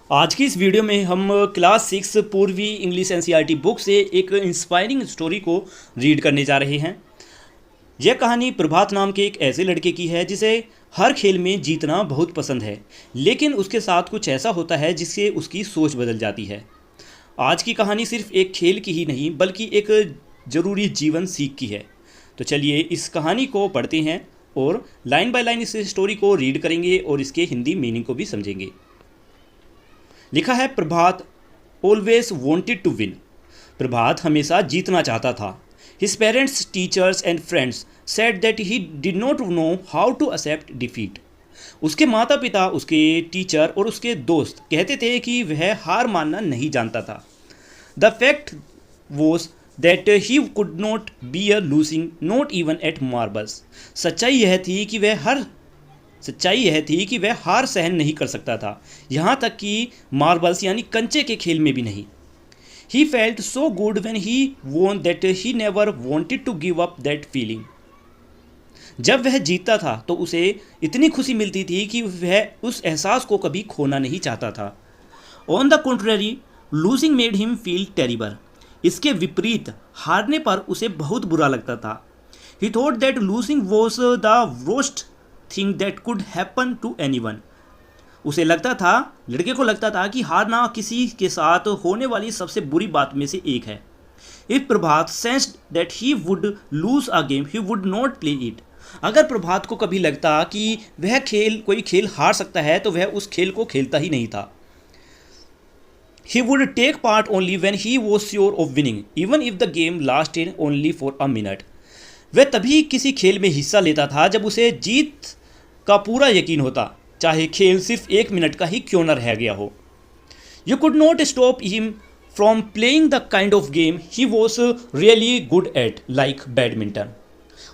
आज की इस वीडियो में हम क्लास 6 पूर्वी इंग्लिश एनसीईआरटी बुक से एक इंस्पायरिंग स्टोरी को रीड करने जा रहे हैं। यह कहानी प्रभात नाम के एक ऐसे लड़के की है जिसे हर खेल में जीतना बहुत पसंद है, लेकिन उसके साथ कुछ ऐसा होता है जिससे उसकी सोच बदल जाती है। आज की कहानी सिर्फ एक खेल की ही नहीं बल्कि एक ज़रूरी जीवन सीख की है। तो चलिए इस कहानी को पढ़ते हैं और लाइन बाय लाइन इस स्टोरी को रीड करेंगे और इसके हिंदी मीनिंग को भी समझेंगे। लिखा है Prabhat always wanted to win. Prabhat हमेशा जीतना चाहता था। His parents, teachers and friends said that he did not know how to accept defeat. उसके माता पिता, उसके टीचर और उसके दोस्त कहते थे कि वह हार मानना नहीं जानता था। The fact was that he could not be a losing not even at marbles. सच्चाई यह थी कि वह हार सहन नहीं कर सकता था, यहाँ तक कि मार्बल्स यानी कंचे के खेल में भी नहीं। He felt so good when he won that he never wanted to give up that feeling. जब वह जीतता था तो उसे इतनी खुशी मिलती थी कि वह उस एहसास को कभी खोना नहीं चाहता था। On the contrary, losing made him feel terrible. इसके विपरीत हारने पर उसे बहुत बुरा लगता था। He thought that losing was the worst thing that could happen to anyone. लड़के को लगता था कि हारना किसी के साथ होने वाली सबसे बुरी बात में से एक है। If Prabhat sensed that he would lose a game he would not play it. अगर प्रभात को कभी लगता कि वह कोई खेल हार सकता है तो वह उस खेल को खेलता ही नहीं था। He would take part only when he was sure of winning, even if the game lasted only for a minute. वह तभी किसी खेल में हिस्सा लेता था जब उसे जीत का पूरा यकीन होता, चाहे खेल सिर्फ 1 मिनट का ही क्यों न रह गया हो। You could not stop him from playing the kind of game he was really good at, like badminton.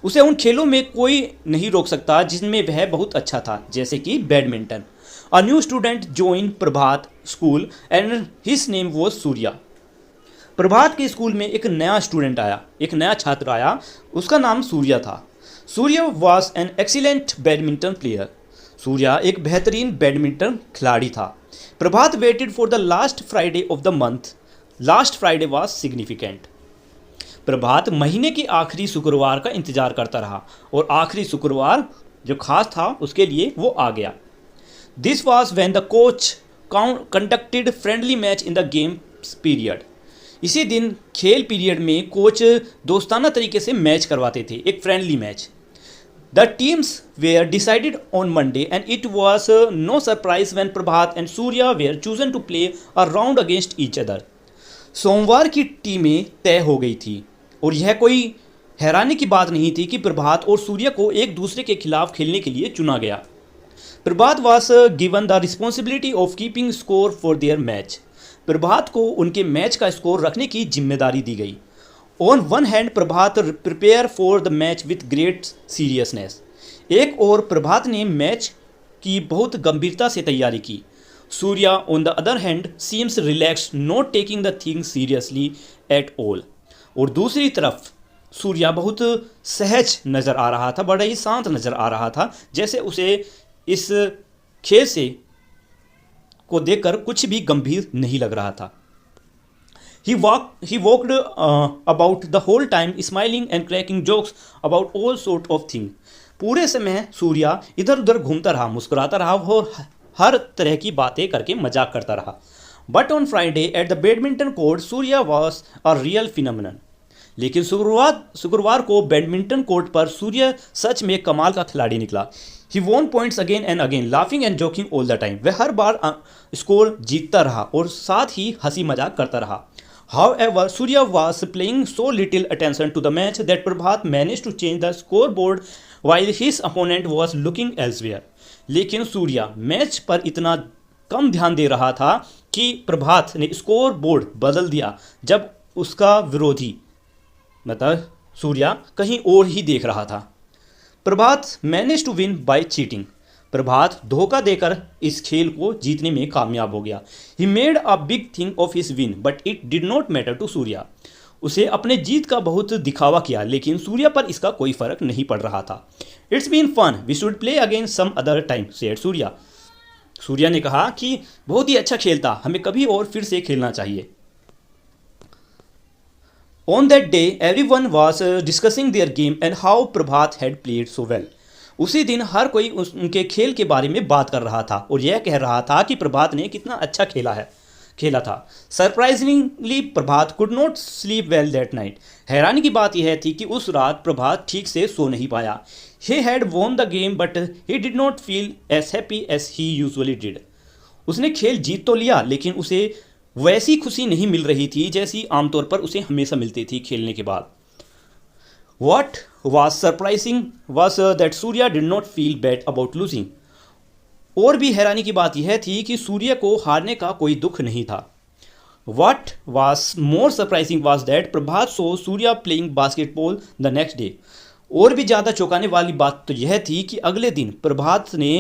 उसे उन खेलों में कोई नहीं रोक सकता जिनमें वह बहुत अच्छा था, जैसे कि badminton. A new student joined Prabhat school and his name was Surya. Prabhat के स्कूल में एक नया छात्र आया, उसका नाम सूर्या था। Surya was an excellent badminton player. Surya एक बेहतरीन बैडमिंटन खिलाड़ी था। Prabhat waited for the last Friday of the month. Last Friday was significant. Prabhat महीने के आखिरी शुक्रवार का इंतजार करता रहा और आखिरी शुक्रवार जो खास था उसके लिए वो आ गया। This was when the coach conducted friendly match in the game period. इसी दिन खेल पीरियड में कोच दोस्ताना तरीके से मैच करवाते थे, एक friendly match. The teams were decided on Monday and it was no surprise when Prabhat and Surya were chosen to play a round against each other. सोमवार की टीमें तय हो गई थी और यह कोई हैरानी की बात नहीं थी कि प्रभात और सूर्या को एक दूसरे के खिलाफ खेलने के लिए चुना गया। Prabhat was given the responsibility of keeping score for their match. Prabhat को उनके मैच का स्कोर रखने की जिम्मेदारी दी गई। On one hand Prabhat prepare for the match with great seriousness. एक और प्रभात ने मैच की बहुत गंभीरता से तैयारी की। Surya on the other hand seems relax, not taking the thing seriously at all. और दूसरी तरफ सूर्या बहुत सहज नज़र आ रहा था, बड़ा ही शांत नज़र आ रहा था, जैसे उसे इस खेल से को देखकर कुछ भी गंभीर नहीं लग रहा था। He walked about the whole time, smiling and cracking jokes about all sort of things. पूरे समय सूर्या इधर उधर घूमता रहा, मुस्कुराता रहा और हर तरह की बातें करके मजाक करता रहा। But on Friday at the badminton court, Surya was a real phenomenon. लेकिन शुक्रवार को बैडमिंटन कोर्ट पर सूर्य सच में कमाल का खिलाड़ी निकला। He won points again and again, laughing and joking all the time. वह हर बार स्कोर जीतता रहा और साथ ही हंसी मजाक करता रहा। However, Surya was paying so little attention to the match that Prabhat managed to change the scoreboard while his opponent was looking elsewhere. लेकिन सूर्या मैच पर इतना कम ध्यान दे रहा था कि प्रभात ने स्कोर बोर्ड बदल दिया जब उसका विरोधी मतलब सूर्या कहीं और ही देख रहा था। Prabhat manage to win by cheating. Prabhat धोखा देकर इस खेल को जीतने में कामयाब हो गया। He made a big thing of his win but it did not matter to Surya. उसे अपने जीत का बहुत दिखावा किया, लेकिन सूर्या पर इसका कोई फर्क नहीं पड़ रहा था। It's been fun, we should play again some other time, said Surya. Surya ने कहा कि बहुत ही अच्छा खेल था, हमें कभी और फिर से खेलना चाहिए। On that day everyone was discussing their game and how Prabhat had played so well. उसी दिन हर कोई उनके खेल के बारे में बात कर रहा था और यह कह रहा था कि प्रभात ने कितना अच्छा खेला था। Surprisingly Prabhat could not sleep well that night. हैरानी की बात यह थी कि उस रात प्रभात ठीक से सो नहीं पाया। He had won the game but he did not feel as happy as he usually did. उसने खेल जीत तो लिया लेकिन उसे वैसी खुशी नहीं मिल रही थी जैसी आमतौर पर उसे हमेशा मिलती थी खेलने के बाद। What was surprising was that Surya did not feel bad about losing. और भी हैरानी की बात यह थी कि सूर्य को हारने का कोई दुख नहीं था। What was more surprising was that Prabhat saw Surya playing basketball the next day. और भी ज़्यादा चौंकाने वाली बात तो यह थी कि अगले दिन प्रभात ने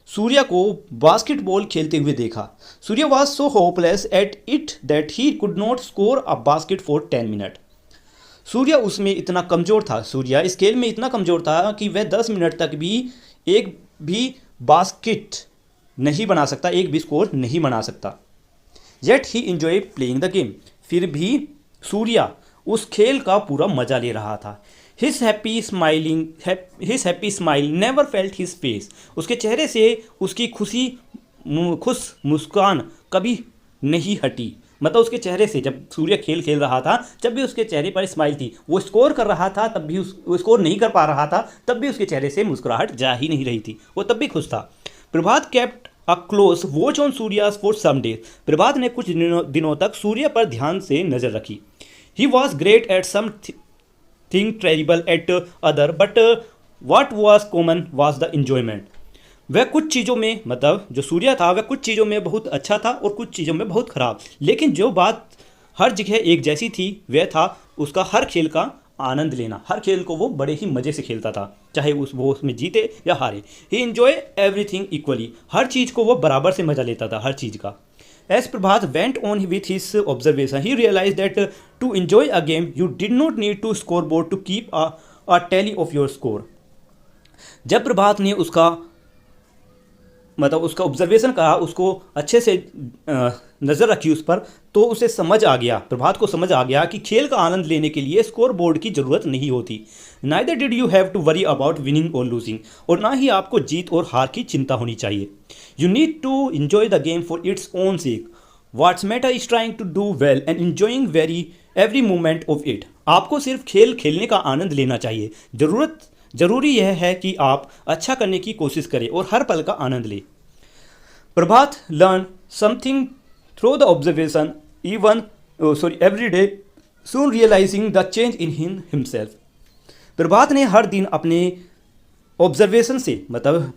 सूर्य को बास्केटबॉल खेलते हुए देखा। सूर्य was so hopeless at it that he could not score a basket for 10 minutes. सूर्य उसमें इतना कमज़ोर था, सूर्य इस खेल में इतना कमज़ोर था कि वह 10 मिनट तक भी एक भी बास्केट नहीं बना सकता, एक भी स्कोर नहीं बना सकता। Yet he enjoy playing the game. फिर भी सूर्य उस खेल का पूरा मज़ा ले रहा था। His happy smile never felt his face. उसके चेहरे से उसकी खुश मुस्कान कभी नहीं हटी। मतलब उसके चेहरे से जब सूर्य खेल रहा था जब भी उसके चेहरे पर स्माइल थी। वो स्कोर कर रहा था तब भी वो स्कोर नहीं कर पा रहा था तब भी उसके चेहरे से मुस्कुराहट जा ही नहीं रही थी, वो तब भी खुश था। Prabhat kept a close watch on Surya for some days. Prabhat ने कुछ दिनों तक सूर्य पर ध्यान से नज़र रखी। He was great at some thing terrible at other but what was common was the enjoyment. वह कुछ चीज़ों में मतलब जो सूर्य था वह कुछ चीज़ों में बहुत अच्छा था और कुछ चीज़ों में बहुत ख़राब, लेकिन जो बात हर जगह एक जैसी थी वह था उसका हर खेल का आनंद लेना। हर खेल को वो बड़े ही मज़े से खेलता था, चाहे वो उसमें जीते या हारे। ही एंजॉय एवरीथिंग इक्वली। हर चीज़ को वो बराबर से मज़ा लेता था, हर चीज़ का। As Prabhat went on with his observation he realize that to enjoy a game you did not need to scoreboard to keep a tally of your score. जब प्रभात ने उसका ऑब्जर्वेशन करा, उसको अच्छे से नज़र रखी उस पर, तो उसे समझ आ गया, प्रभात को समझ आ गया कि खेल का आनंद लेने के लिए स्कोर बोर्ड की ज़रूरत नहीं होती। Neither did you have to worry about winning और लूजिंग। और ना ही आपको जीत और हार की चिंता होनी चाहिए। You need to enjoy the game for its own sake. What's matter is trying to do well and enjoying every moment of it. आपको सिर्फ खेल खेलने का आनंद लेना चाहिए। ज़रूरी यह है कि आप अच्छा करने की कोशिश करें और हर पल का आनंद लें। Prabhat learn something through the observation every day soon realizing the change in himself. Prabhat ने हर दिन अपने ऑब्जर्वेशन से मतलब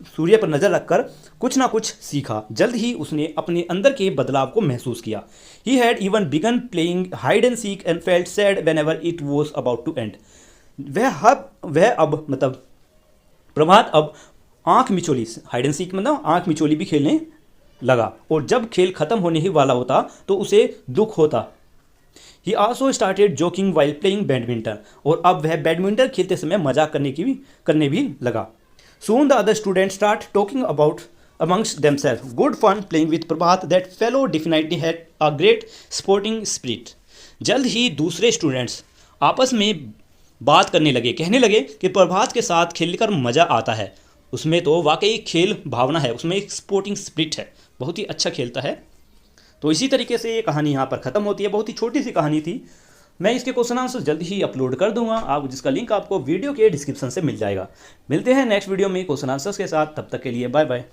सूर्य पर नज़र रखकर कुछ ना कुछ सीखा। जल्द ही उसने अपने अंदर के बदलाव को महसूस किया। He had even begin playing hide and seek and felt sad whenever it was about to end. Prabhat अब आँख मिचोली, हाइड एंड सीक मतलब आँख मिचोली भी खेलने लगा, और जब खेल खत्म होने ही वाला होता तो उसे दुख होता। ही also started joking while playing badminton. और अब वह बैडमिंटन खेलते समय मजाक करने भी लगा। Soon the other student start talking about amongst themselves. Good fun playing with Prabhat. That fellow definitely had a great sporting spirit. जल्द ही दूसरे स्टूडेंट्स आपस में बात करने लगे, कहने लगे कि प्रभात के साथ खेलकर मज़ा आता है, उसमें तो वाकई खेल भावना है, उसमें एक स्पोर्टिंग स्पिरिट है, बहुत ही अच्छा खेलता है। तो इसी तरीके से ये कहानी यहाँ पर ख़त्म होती है। बहुत ही छोटी सी कहानी थी। मैं इसके क्वेश्चन आंसर जल्द ही अपलोड कर दूंगा, आप जिसका लिंक आपको वीडियो के डिस्क्रिप्शन से मिल जाएगा। मिलते हैं नेक्स्ट वीडियो में क्वेश्चन आंसर्स के साथ, तब तक के लिए बाय बाय।